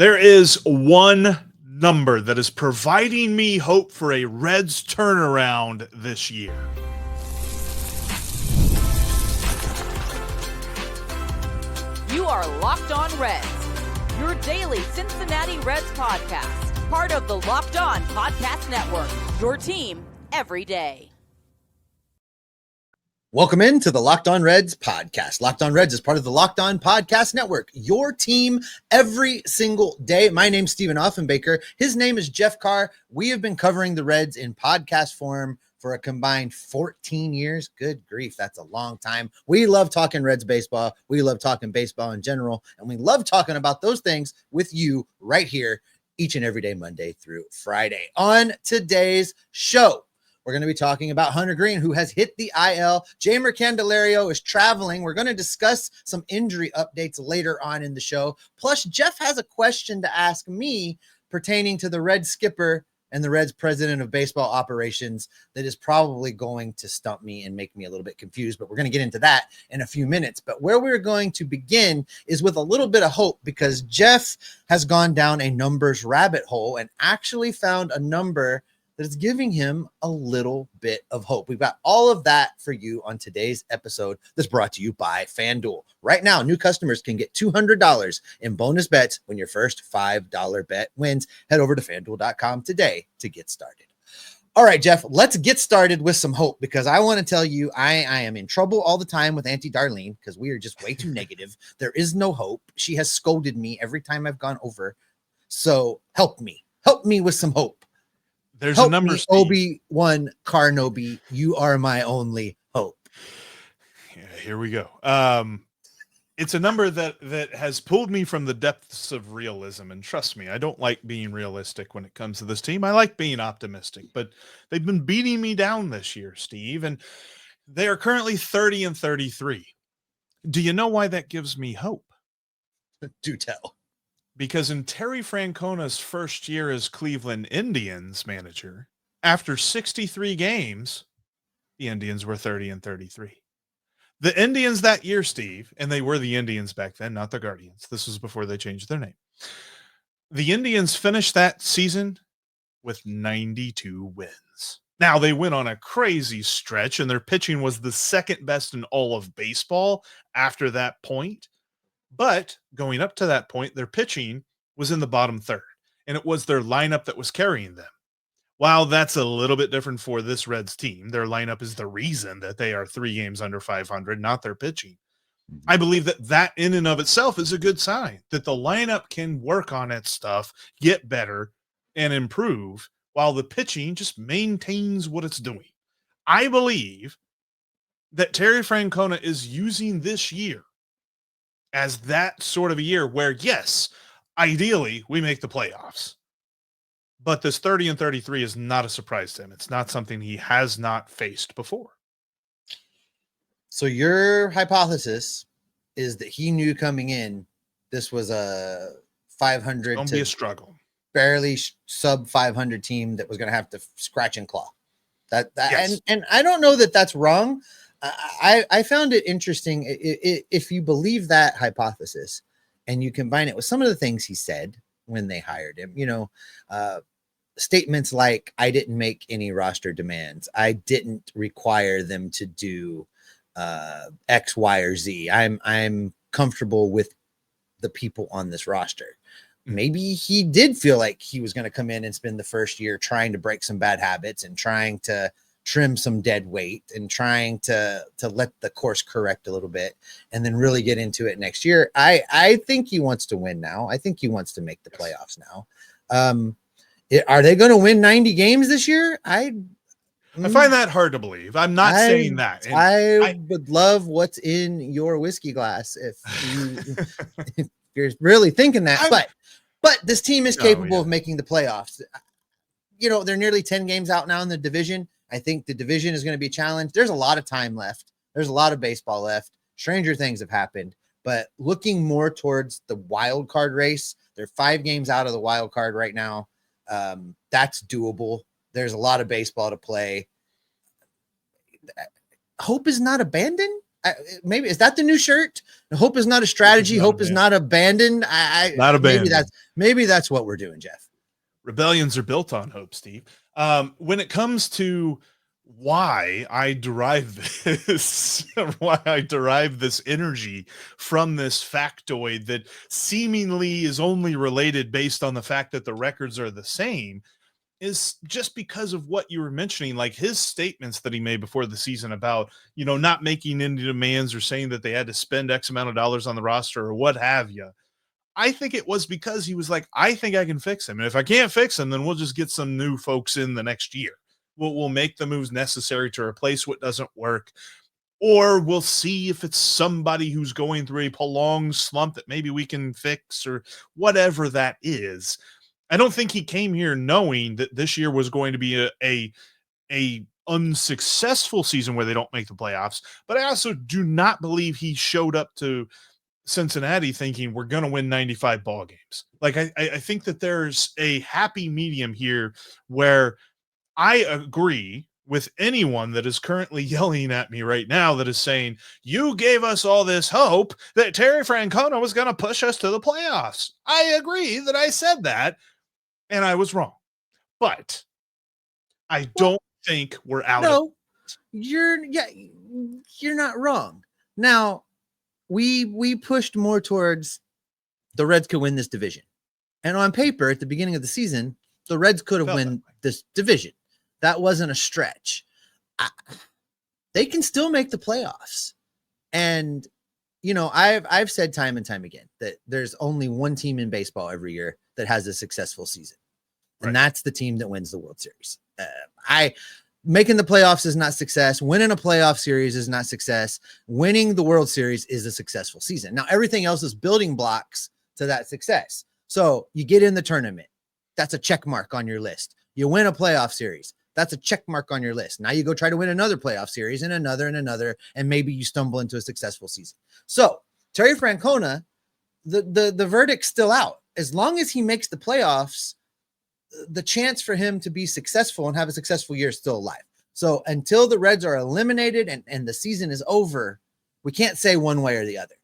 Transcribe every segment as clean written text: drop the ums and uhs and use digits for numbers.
There is one number that is providing me hope for a Reds turnaround this year. You are Locked On Reds, your daily Cincinnati Reds podcast, part of the Locked On Podcast Network, your team every day. Welcome into the Locked On Reds podcast. Locked On Reds is part of the Locked On Podcast Network, your team every single day. My name's Stephen Offenbaker. His name is Jeff Carr. We have been covering the Reds in podcast form for a combined 14 years. Good grief, that's a long time. We love talking Reds baseball. We love talking baseball in general, and we love talking about those things with you right here each and every day, Monday through Friday. On today's show, we're going to be talking about Hunter Greene, who has hit the IL. Jeimer Candelario is traveling. We're going to discuss some injury updates later on in the show. Plus, Jeff has a question to ask me pertaining to the Reds skipper and the Reds president of baseball operations that is probably going to stump me and make me a little bit confused, but we're going to get into that in a few minutes. But where we're going to begin is with a little bit of hope, because Jeff has gone down a numbers rabbit hole and actually found a number that is giving him a little bit of hope. We've got all of that for you on today's episode that's brought to you by FanDuel. Right now, new customers can get $200 in bonus bets when your first $5 bet wins. Head over to FanDuel.com today to get started. All right, Jeff, let's get started with some hope, because I want to tell you I am in trouble all the time with Auntie Darlene because we are just way too negative. There is no hope. She has scolded me every time I've gone over. So help me with some hope. There's Help a number, me, Obi-Wan Kenobi. You are my only hope. Yeah, here we go. It's a number that has pulled me from the depths of realism. And trust me, I don't like being realistic when it comes to this team. I like being optimistic, but they've been beating me down this year, Steve. And they are currently 30-33. Do you know why that gives me hope? Do tell. Because in Terry Francona's first year as Cleveland Indians manager, after 63 games, the Indians were 30-33. The Indians that year, Steve, and they were the Indians back then, not the Guardians. This was before they changed their name. The Indians finished that season with 92 wins. Now, they went on a crazy stretch, and their pitching was the second best in all of baseball after that point. But going up to that point, their pitching was in the bottom third, and it was their lineup that was carrying them. While that's a little bit different for this Reds team, their lineup is the reason that they are 3 games under 500, not their pitching. I believe that in and of itself is a good sign that the lineup can work on its stuff, get better, and improve, while the pitching just maintains what it's doing. I believe that Terry Francona is using this year as that sort of a year where, yes, ideally we make the playoffs, but this 30-33 is not a surprise to him. It's not something he has not faced before. So your hypothesis is that he knew coming in this was a 500 It's to be a struggle, barely sub 500 team that was going to have to scratch and claw. Yes. And I don't know that that's wrong. I found it interesting. If you believe that hypothesis and you combine it with some of the things he said when they hired him, statements like, I didn't make any roster demands. I didn't require them to do X, Y, or Z. I'm comfortable with the people on this roster. Maybe he did feel like he was going to come in and spend the first year trying to break some bad habits and trying to trim some dead weight and trying to let the course correct a little bit and then really get into it next year. I think he wants to win now. I think he wants to make the playoffs now. Are they going to win 90 games this year? I find that hard to believe. I'm not saying that. And I would love what's in your whiskey glass if you're really thinking that. But this team is capable of making the playoffs. They're nearly 10 games out now in the division. I think the division is going to be a challenge. There's a lot of time left. There's a lot of baseball left. Stranger things have happened. But looking more towards the wild card race, they're 5 games out of the wild card right now. That's doable. There's a lot of baseball to play. Hope is not abandoned, Maybe is that the new shirt? Hope is not a strategy. Hope is not abandoned. Not abandoned. Maybe that's what we're doing, Jeff. Rebellions are built on hope, Steve. When it comes to why I derive this energy from this factoid that seemingly is only related based on the fact that the records are the same, is just because of what you were mentioning, like his statements that he made before the season about, not making any demands or saying that they had to spend X amount of dollars on the roster or what have you. I think it was because he was like, I think I can fix him. And if I can't fix him, then we'll just get some new folks in the next year. We'll make the moves necessary to replace what doesn't work. Or we'll see if it's somebody who's going through a prolonged slump that maybe we can fix or whatever that is. I don't think he came here knowing that this year was going to be a unsuccessful season where they don't make the playoffs. But I also do not believe he showed up to Cincinnati thinking we're going to win 95 ball games. Like I think that there's a happy medium here where I agree with anyone that is currently yelling at me right now that is saying, you gave us all this hope that Terry Francona was going to push us to the playoffs. I agree that I said that, and I was wrong. But I don't think we're out of it. You're not wrong. Now, we pushed more towards the Reds could win this division. And on paper, at the beginning of the season, the Reds could have won this division. That wasn't a stretch. They can still make the playoffs. And, I've said time and time again that there's only one team in baseball every year that has a successful season. And that's the team that wins the World Series. Making the playoffs is not success. Winning a playoff series is not success. Winning the World Series is a successful season. Now, everything else is building blocks to that success. So you get in the tournament. That's a check mark on your list. You win a playoff series. That's a check mark on your list. Now you go try to win another playoff series and another, and maybe you stumble into a successful season. So Terry Francona, the verdict's still out. As long as he makes the playoffs, the chance for him to be successful and have a successful year is still alive. So until the Reds are eliminated and the season is over, we can't say one way or the other.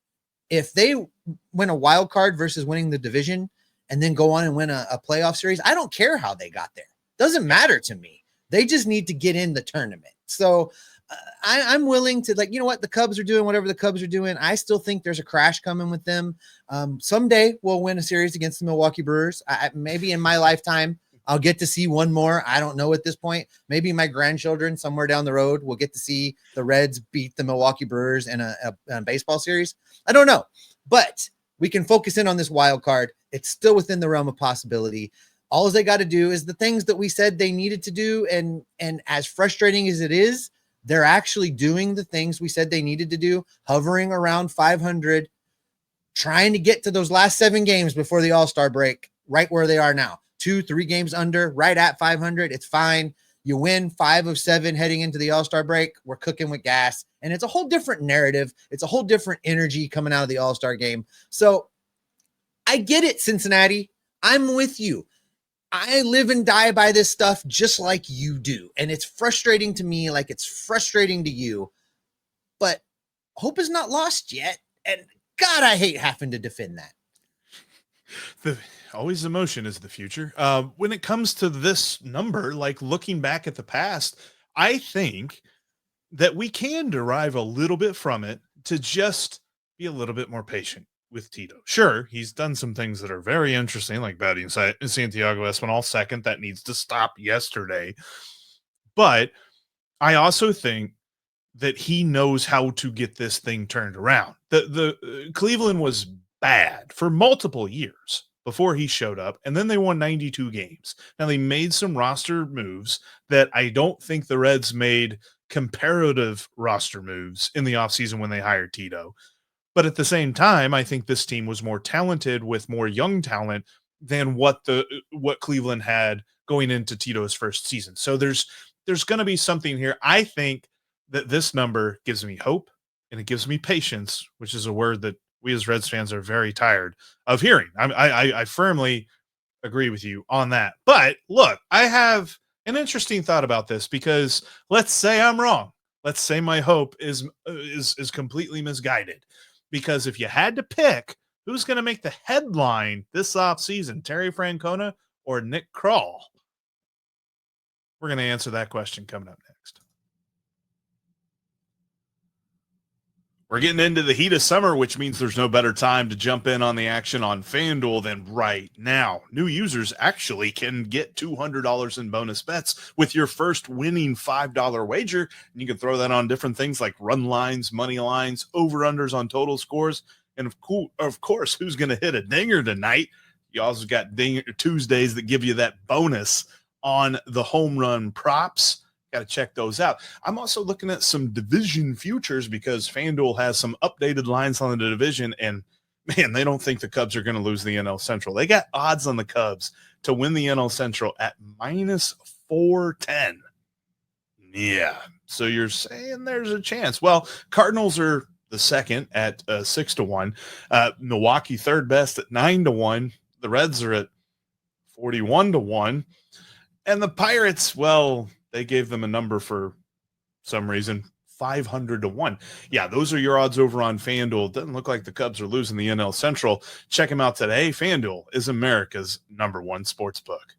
If they win a wild card versus winning the division and then go on and win a playoff series, I don't care how they got there. Doesn't matter to me. They just need to get in the tournament. So I'm willing to, the Cubs are doing whatever the Cubs are doing. I still think there's a crash coming with them. Someday we'll win a series against the Milwaukee Brewers. Maybe in my lifetime, I'll get to see one more. I don't know at this point. Maybe my grandchildren somewhere down the road will get to see the Reds beat the Milwaukee Brewers in a baseball series. I don't know, but we can focus in on this wild card. It's still within the realm of possibility. All they got to do is the things that we said they needed to do. And as frustrating as it is, they're actually doing the things we said they needed to do, hovering around 500, trying to get to those last 7 games before the All-Star break, right where they are now. 2-3 games under, right at 500. It's fine. You win 5 of 7 heading into the All-Star break. We're cooking with gas. And it's a whole different narrative. It's a whole different energy coming out of the All-Star game. So I get it, Cincinnati. I'm with you. I live and die by this stuff just like you do. And it's frustrating to me like it's frustrating to you. But hope is not lost yet. And God, I hate having to defend that. Always emotion is the future. When it comes to this number, like looking back at the past, I think that we can derive a little bit from it to just be a little bit more patient with Tito. Sure, he's done some things that are very interesting, like batting Santiago Espinal second. That needs to stop yesterday. But I also think that he knows how to get this thing turned around. The Cleveland was bad for multiple years before he showed up, and then they won 92 games. Now, they made some roster moves that I don't think the Reds made comparative roster moves in the offseason when they hired Tito. But at the same time, I think this team was more talented with more young talent than what Cleveland had going into Tito's first season. So there's going to be something here. I think that this number gives me hope and it gives me patience, which is a word that we as Reds fans are very tired of hearing. I firmly agree with you on that. But look, I have an interesting thought about this because let's say I'm wrong. let's say my hope is completely misguided, because if you had to pick who's going to make the headline this offseason, Terry Francona or Nick Krall, we're going to answer that question coming up next. We're getting into the heat of summer, which means there's no better time to jump in on the action on FanDuel than right now. New users actually can get $200 in bonus bets with your first winning $5 wager. And you can throw that on different things like run lines, money lines, over-unders on total scores. And of course, who's going to hit a dinger tonight? You also got Dinger Tuesdays that give you that bonus on the home run props. Got to check those out. I'm also looking at some division futures because FanDuel has some updated lines on the division, and man, they don't think the Cubs are going to lose the NL Central. They got odds on the Cubs to win the NL Central at minus 410. Yeah, so you're saying there's a chance. Well, Cardinals are the second at 6-1. Milwaukee third best at 9-1. The Reds are at 41-1. And the Pirates, well, they gave them a number for some reason, 500-1. Yeah, those are your odds over on FanDuel. Doesn't look like the Cubs are losing the NL Central. Check them out today. FanDuel is America's #1 sports book.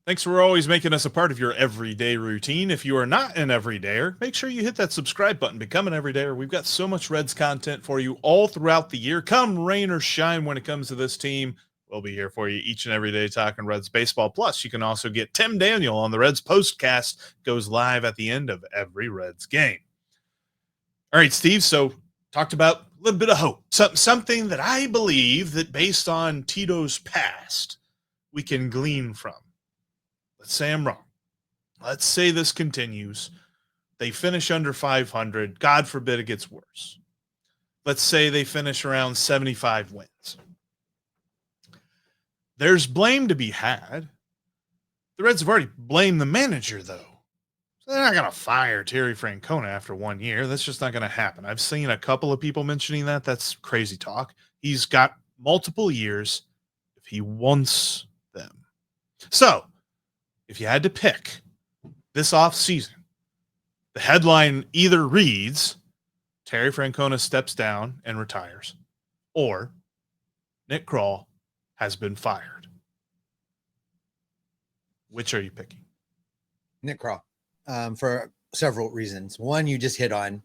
Thanks for always making us a part of your everyday routine. If you are not an everydayer, make sure you hit that subscribe button. Become an everydayer. We've got so much Reds content for you all throughout the year. Come rain or shine when it comes to this team. We'll be here for you each and every day talking Reds baseball. Plus, you can also get Tim Daniel on the Reds Postcast. Goes live at the end of every Reds game. All right, Steve, so talked about a little bit of hope. Something that I believe that based on Tito's past, we can glean from. Let's say I'm wrong. Let's say this continues. They finish under 500. God forbid it gets worse. Let's say they finish around 75 wins. There's blame to be had. The Reds have already blamed the manager, though. So they're not going to fire Terry Francona after 1 year. That's just not going to happen. I've seen a couple of people mentioning that. That's crazy talk. He's got multiple years if he wants them. So, if you had to pick this offseason, the headline either reads, Terry Francona steps down and retires, or Nick Krall has been fired. Which are you picking? Nick Krall, for several reasons. One, you just hit on.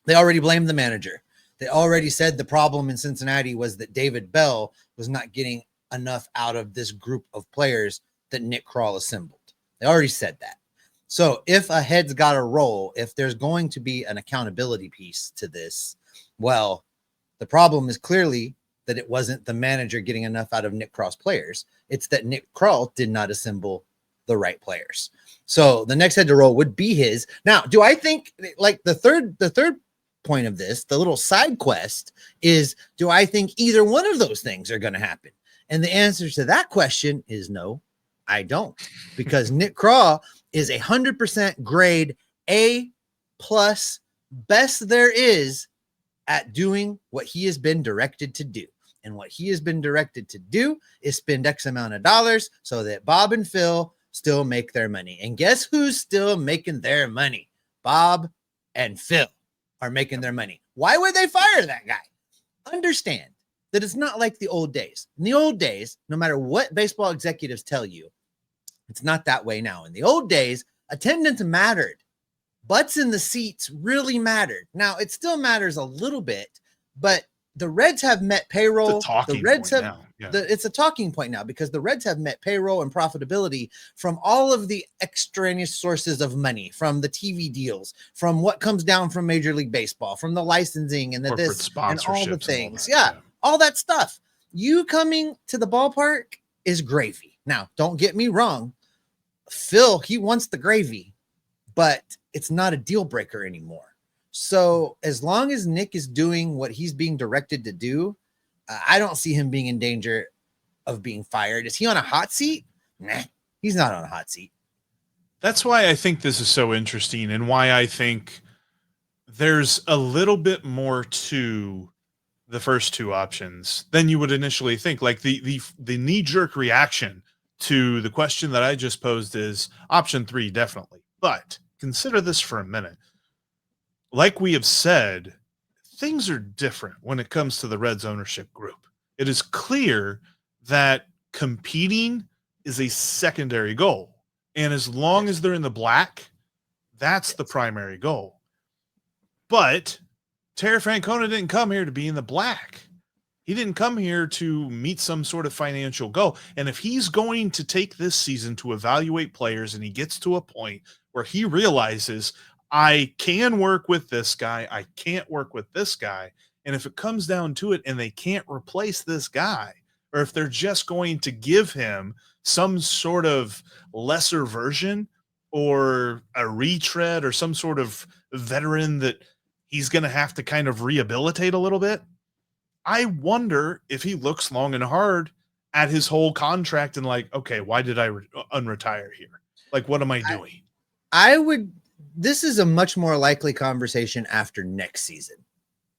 They already blamed the manager. They already said the problem in Cincinnati was that David Bell was not getting enough out of this group of players that Nick Krall assembled. They already said that. So if a head's got to roll, if there's going to be an accountability piece to this, well, the problem is clearly that it wasn't the manager getting enough out of Nick Krall's players. It's that Nick Krall did not assemble the right players. So the next head to roll would be his. Now, do I think like the third point of this, the little side quest is, do I think either one of those things are going to happen? And the answer to that question is no, I don't, because Nick Krall is 100% grade A+, best there is at doing what he has been directed to do. And what he has been directed to do is spend X amount of dollars so that Bob and Phil still make their money. And guess who's still making their money? Bob and Phil are making their money. Why would they fire that guy? Understand that it's not like the old days. In the old days, no matter what baseball executives tell you, it's not that way now. In the old days, attendance mattered. Butts in the seats really mattered. Now, it still matters a little bit, but the Reds have met payroll. The Reds have it's a talking point now because the Reds have met payroll and profitability from all of the extraneous sources of money, from the TV deals, from what comes down from Major League Baseball, from the licensing and the this and all the things. All that stuff. You coming to the ballpark is gravy. Now, don't get me wrong. Phil, he wants the gravy, but it's not a deal breaker anymore. So as long as Nick is doing what he's being directed to do, I don't see him being in danger of being fired. Is he on a hot seat? Nah, he's not on a hot seat. That's why I think this is so interesting and why I think there's a little bit more to the first two options than you would initially think. Like the knee-jerk reaction to the question that I just posed is option 3, definitely. But consider this for a minute. Like we have said, things are different when it comes to the Reds ownership group. It is clear that competing is a secondary goal. And as long as they're in the black, that's the primary goal. But Terry Francona didn't come here to be in the black. He didn't come here to meet some sort of financial goal. And if he's going to take this season to evaluate players and he gets to a point where he realizes, I can work with this guy, I can't work with this guy, and if it comes down to it and they can't replace this guy, or if they're just going to give him some sort of lesser version or a retread or some sort of veteran that he's going to have to kind of rehabilitate a little bit, I wonder if he looks long and hard at his whole contract and like, okay, why did I unretire here? Like, what am I doing? This is a much more likely conversation after next season.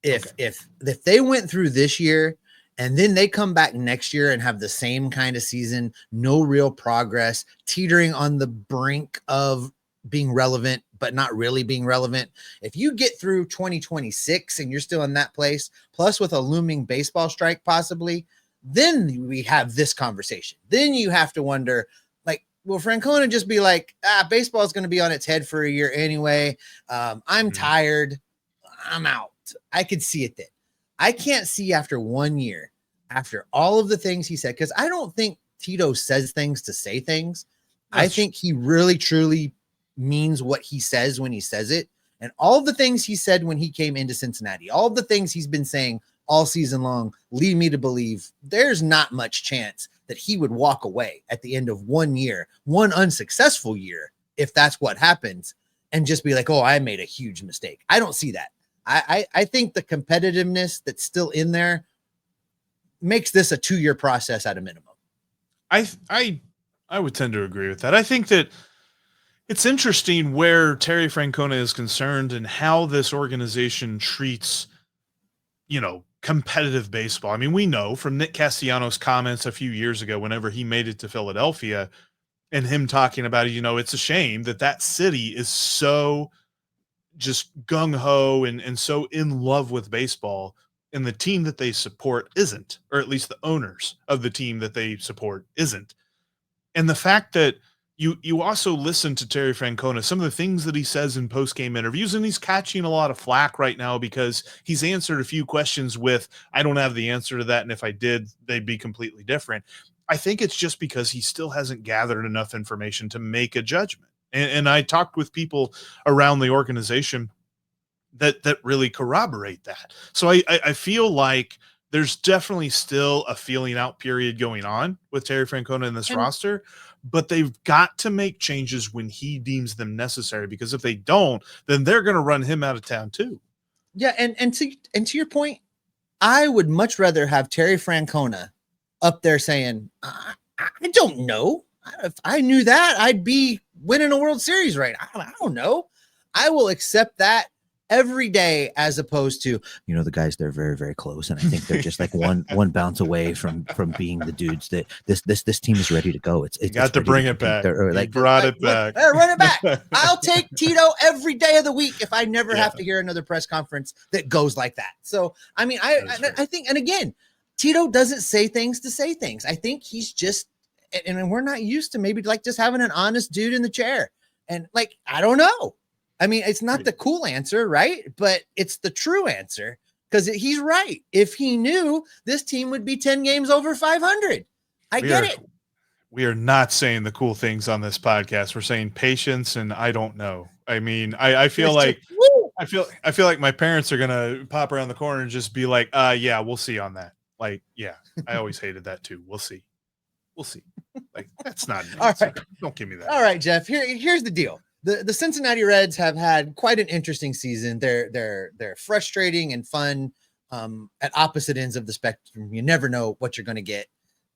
If they went through this year and then they come back next year and have the same kind of season, no real progress, teetering on the brink of being relevant, but not really being relevant. If you get through 2026 and you're still in that place, plus with a looming baseball strike, possibly, then we have this conversation. Then you have to wonder, like, will Francona just be like, baseball is going to be on its head for a year anyway. I'm tired. I'm out. I could see it then. I can't see after 1 year, after all of the things he said, because I don't think Tito says things to say things. I think he really, truly means what he says when he says it. And all the things he said when he came into Cincinnati, all the things he's been saying all season long lead me to believe there's not much chance that he would walk away at the end of 1 year, one unsuccessful year, if that's what happens, and just be like, oh, I made a huge mistake. I don't see that. I think the competitiveness that's still in there makes this a 2-year process at a minimum. I would tend to agree with that. I think that it's interesting where Terry Francona is concerned and how this organization treats, competitive baseball. I mean, we know from Nick Castellanos' comments a few years ago, whenever he made it to Philadelphia, and him talking about, it's a shame that city is so just gung-ho and so in love with baseball, and the team that they support isn't, or at least the owners of the team that they support isn't. And the fact that you also listen to Terry Francona, some of the things that he says in post-game interviews, and he's catching a lot of flack right now because he's answered a few questions with, I don't have the answer to that, and if I did, they'd be completely different. I think it's just because he still hasn't gathered enough information to make a judgment. And I talked with people around the organization that really corroborate that. So I feel like there's definitely still a feeling out period going on with Terry Francona in this roster, but they've got to make changes when he deems them necessary, because if they don't, then they're going to run him out of town too. Yeah. And to your point, I would much rather have Terry Francona up there saying, I don't know. If I knew that, I'd be winning a World Series right now. I don't know. I will accept that every day, as opposed to, the guys, they're very, very close. And I think they're just like one bounce away from being the dudes that this team is ready to go. It's got to bring it back. Like, brought it back. Run it back. I'll take Tito every day of the week if I never have to hear another press conference that goes like that. So, I mean, I think, and again, Tito doesn't say things to say things. I think he's just, and we're not used to maybe like just having an honest dude in the chair. And like, I don't know. I mean, it's not the cool answer, right? But it's the true answer, because he's right. If he knew, this team would be 10 games over 500. I get it. We are not saying the cool things on this podcast. We're saying patience and I don't know. I mean, I feel like I feel like my parents are gonna pop around the corner and just be like, yeah, we'll see on that. Like, yeah, I always hated that too. We'll see. Like, that's not an answer. Right. Don't give me that. All right, Jeff. Here's the deal. The Cincinnati Reds have had quite an interesting season. They're frustrating and fun at opposite ends of the spectrum. You never know what you're going to get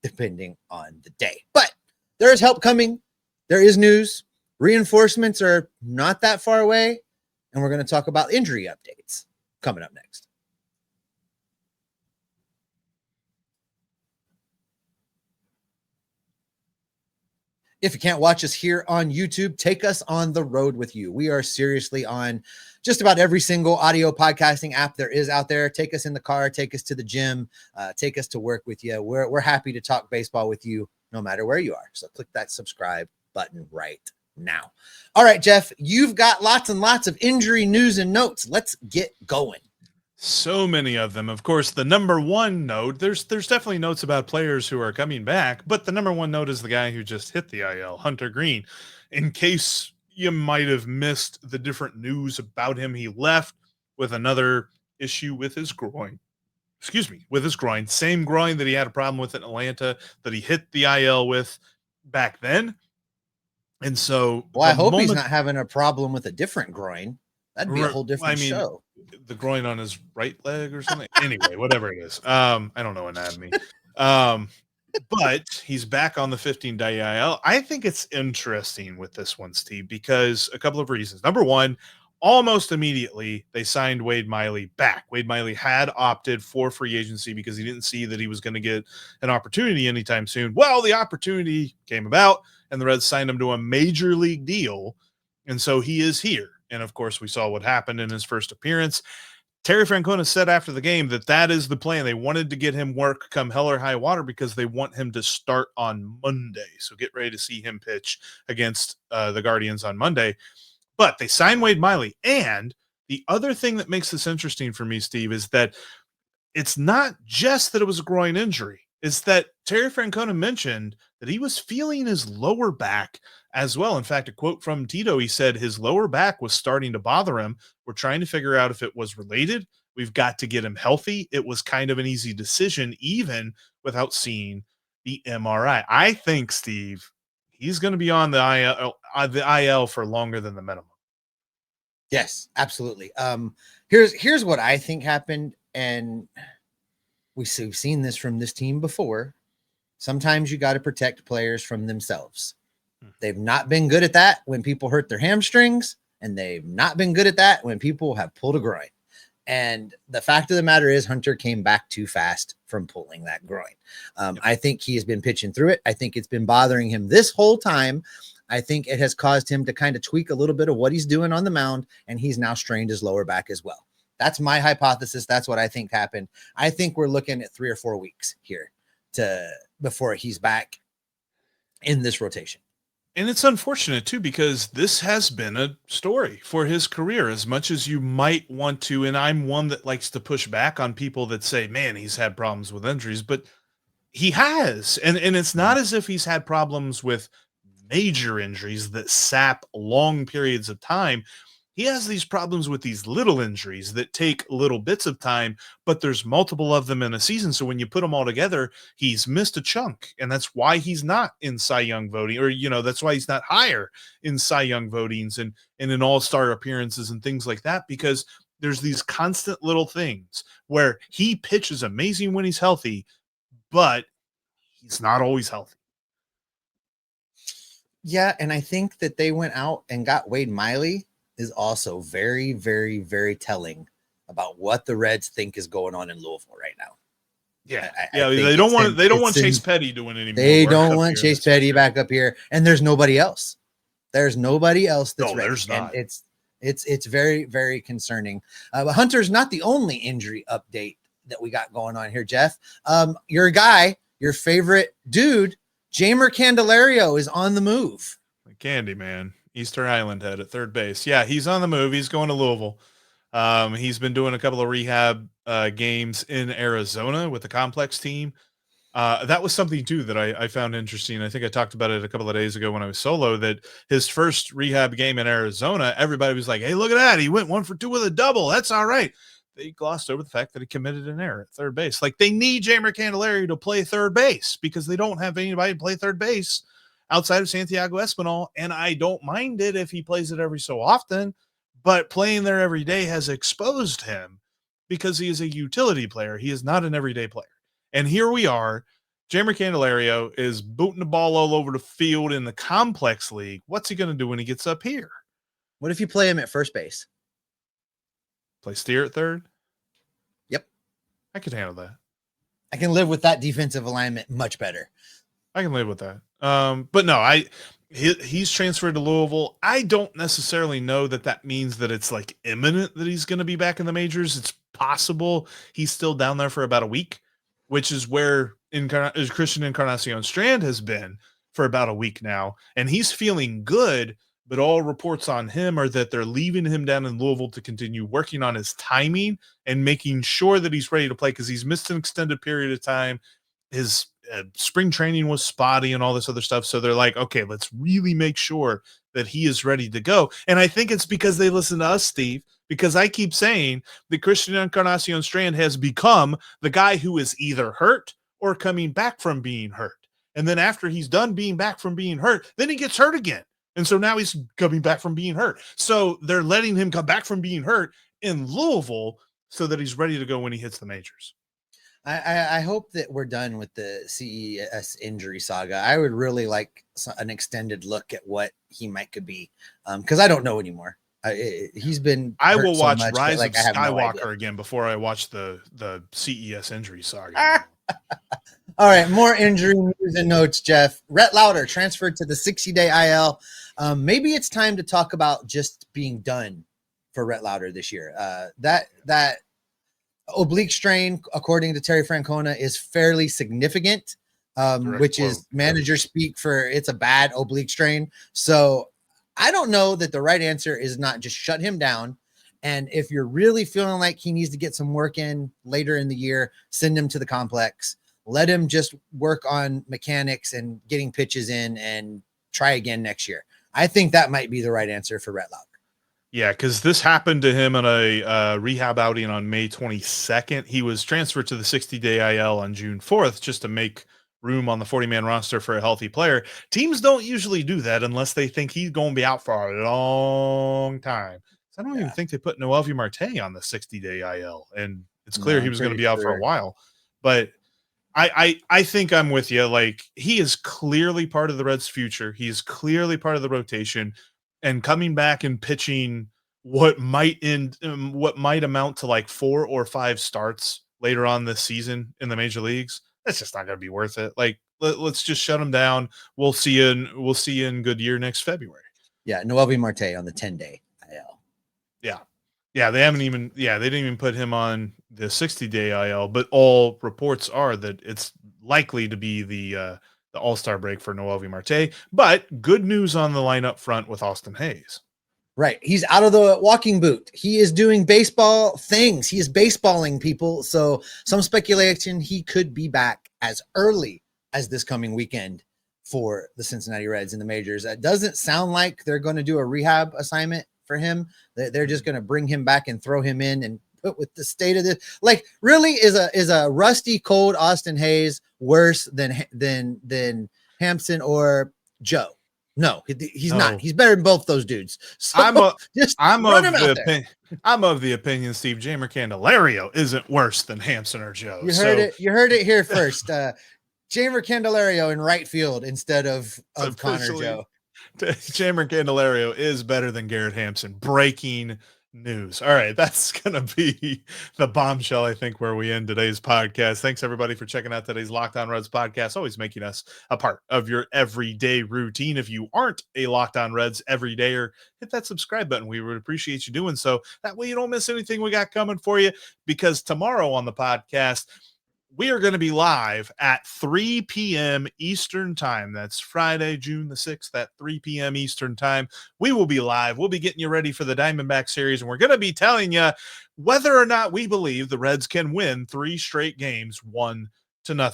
depending on the day. But there is help coming. There is news. Reinforcements are not that far away. And we're going to talk about injury updates coming up next. If you can't watch us here on YouTube, take us on the road with you. We are seriously on just about every single audio podcasting app there is out there. Take us in the car, take us to the gym, take us to work with you. We're happy to talk baseball with you no matter where you are. So click that subscribe button right now. All right, Jeff, you've got lots and lots of injury news and notes. Let's get going. So many of them. Of course, the number one note, there's definitely notes about players who are coming back, but the number one note is the guy who just hit the IL, Hunter Greene. In case you might have missed the different news about him, he left with another issue with his groin. With his groin. Same groin that he had a problem with in Atlanta that he hit the IL with back then. And so, well, I hope he's not having a problem with a different groin. That'd be a whole different show. The groin on his right leg or something. Anyway, whatever it is. I don't know anatomy. But he's back on the 15-day IL. I think it's interesting with this one, Steve, because a couple of reasons. Number one, almost immediately they signed Wade Miley back. Wade Miley had opted for free agency because he didn't see that he was going to get an opportunity anytime soon. Well, the opportunity came about and the Reds signed him to a major league deal. And so he is here. And of course, we saw what happened in his first appearance. Terry Francona said after the game that is the plan. They wanted to get him work come hell or high water because they want him to start on Monday. So get ready to see him pitch against the Guardians on Monday. But they signed Wade Miley. And the other thing that makes this interesting for me, Steve, is that it's not just that it was a groin injury. It's that Terry Francona mentioned that he was feeling his lower back as well. In fact, a quote from Tito, he said his lower back was starting to bother him. We're trying to figure out if it was related. We've got to get him healthy. It was kind of an easy decision, even without seeing the MRI. I think, Steve, he's going to be on the IL for longer than the minimum. Yes, absolutely. Here's what I think happened, and we've seen this from this team before. Sometimes you got to protect players from themselves. They've not been good at that when people hurt their hamstrings, and they've not been good at that when people have pulled a groin. And the fact of the matter is Hunter came back too fast from pulling that groin. I think he has been pitching through it. I think it's been bothering him this whole time. I think it has caused him to kind of tweak a little bit of what he's doing on the mound, and he's now strained his lower back as well. That's my hypothesis. That's what I think happened. I think we're looking at 3 or 4 weeks here before he's back in this rotation. And it's unfortunate, too, because this has been a story for his career, as much as you might want to. And I'm one that likes to push back on people that say, man, he's had problems with injuries, but he has. And it's not as if he's had problems with major injuries that sap long periods of time. He has these problems with these little injuries that take little bits of time, but there's multiple of them in a season. So when you put them all together, he's missed a chunk. And that's why he's not in Cy Young voting, or, that's why he's not higher in Cy Young votings and in all-star appearances and things like that, because there's these constant little things where he pitches amazing when he's healthy, but he's not always healthy. Yeah, and I think that they went out and got Wade Miley is also very, very, very telling about what the Reds think is going on in Louisville right now. Yeah, they don't want Chase Petty doing anymore. They don't want Chase Petty back up here, and there's nobody else. There's nobody else that's ready. There's not. And it's very, very concerning. But Hunter's not the only injury update that we got going on here, Jeff. Your guy, your favorite dude, Jeimer Candelario, is on the move. Candyman. Easter Island head at third base. Yeah, he's on the move. He's going to Louisville. He's been doing a couple of rehab games in Arizona with the complex team. That was something, too, that I found interesting. I think I talked about it a couple of days ago when I was solo, that his first rehab game in Arizona, everybody was like, hey, look at that. He went 1 for 2 with a double. That's all right. They glossed over the fact that he committed an error at third base. Like, they need Jeimer Candelario to play third base because they don't have anybody to play third base outside of Santiago Espinal, and I don't mind it if he plays it every so often, but playing there every day has exposed him because he is a utility player. He is not an everyday player. And here we are. Jeimer Candelario is booting the ball all over the field in the complex league. What's he going to do when he gets up here? What if you play him at first base? Play Steer at third? Yep. I could handle that. I can live with that defensive alignment much better. I can live with that. But no, he's transferred to Louisville. I don't necessarily know that means that it's like imminent that he's going to be back in the majors. It's possible he's still down there for about a week, which is where Christian Encarnacion-Strand has been for about a week now, and he's feeling good. But all reports on him are that they're leaving him down in Louisville to continue working on his timing and making sure that he's ready to play, because he's missed an extended period of time. His spring training was spotty and all this other stuff. So they're like, okay, let's really make sure that he is ready to go. And I think it's because they listen to us, Steve, because I keep saying that Christian Encarnacion-Strand has become the guy who is either hurt or coming back from being hurt. And then after he's done being back from being hurt, then he gets hurt again. And so now he's coming back from being hurt. So they're letting him come back from being hurt in Louisville so that he's ready to go when he hits the majors. I hope that we're done with the CES injury saga. I would really like an extended look at what he could be, because I don't know anymore. He's been. I will watch much, Rise like, of Skywalker again before I watch the CES injury saga. All right, more injury news and notes, Jeff. Rhett Lauder transferred to the 60-day IL. Maybe it's time to talk about just being done for Rhett Lauder this year. That oblique strain, according to Terry Francona, is fairly significant, which is manager speak for it's a bad oblique strain. So I don't know that the right answer is not just shut him down. And if you're really feeling like he needs to get some work in later in the year, send him to the complex. Let him just work on mechanics and getting pitches in and try again next year. I think that might be the right answer for Rhett Lauder. Yeah, because this happened to him on a rehab outing on May 22nd. He was transferred to the 60-day IL on June 4th just to make room on the 40-man roster for a healthy player. Teams don't usually do that unless they think he's going to be out for a long time. So I don't even think they put Noelvi Marte on the 60-day IL, and it's clear he was going to be out for a while. But I think I'm with you. Like, he is clearly part of the Reds' future. He is clearly part of the rotation. And coming back and pitching what might amount to like 4 or 5 starts later on this season in the major leagues, that's just not going to be worth it. Like, let's just shut him down. We'll see you in Goodyear next February. Yeah, Noelvi Marte on the 10-day IL. Yeah, they didn't even put him on the 60-day IL, but all reports are that it's likely to be the All-Star break for Noelvi Marte. But good news on the lineup front with Austin Hayes. Right. He's out of the walking boot. He is doing baseball things. He is baseballing people. So some speculation he could be back as early as this coming weekend for the Cincinnati Reds in the majors. It doesn't sound like they're going to do a rehab assignment for him. They're just going to bring him back and throw him in and put with the state of this. Like, really, is a rusty, cold Austin Hayes worse than Hampson or Joe? No, he's not. He's better than both those dudes. So I'm of the opinion, Steve, Jeimer Candelario isn't worse than Hampson or Joe. You heard it here first. Jeimer Candelario in right field instead of Connor Joe. Jeimer Candelario is better than Garrett Hampson. Breaking news. All right, that's gonna be the bombshell, I think, where we end today's podcast. Thanks everybody for checking out today's Locked On Reds podcast, always making us a part of your everyday routine. If you aren't a Locked On Reds everydayer, hit that subscribe button. We would appreciate you doing so. That way you don't miss anything we got coming for you, because tomorrow on the podcast we are going to be live at 3 p.m. Eastern time. That's Friday, June the 6th at 3 p.m. Eastern time. We will be live. We'll be getting you ready for the Diamondback series, and we're going to be telling you whether or not we believe the Reds can win 3 straight games 1-0,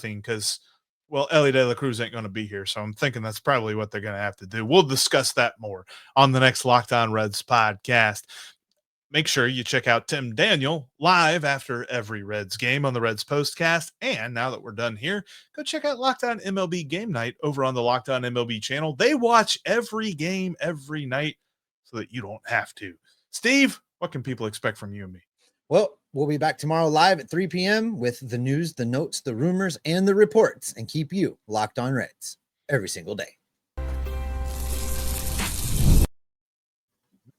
because, well, Ellie De La Cruz ain't going to be here, so I'm thinking that's probably what they're going to have to do. We'll discuss that more on the next Locked On Reds podcast. Make sure you check out Tim Daniel live after every Reds game on the Reds Postcast. And now that we're done here, go check out Locked On MLB Game Night over on the Locked On MLB channel. They watch every game every night so that you don't have to. Steve, what can people expect from you and me? Well, we'll be back tomorrow live at 3 p.m. with the news, the notes, the rumors, and the reports, and keep you locked on Reds every single day.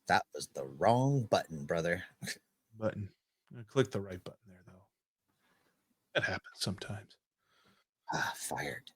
That was the wrong button, brother. Click the right button there, though. That happens sometimes. Fired.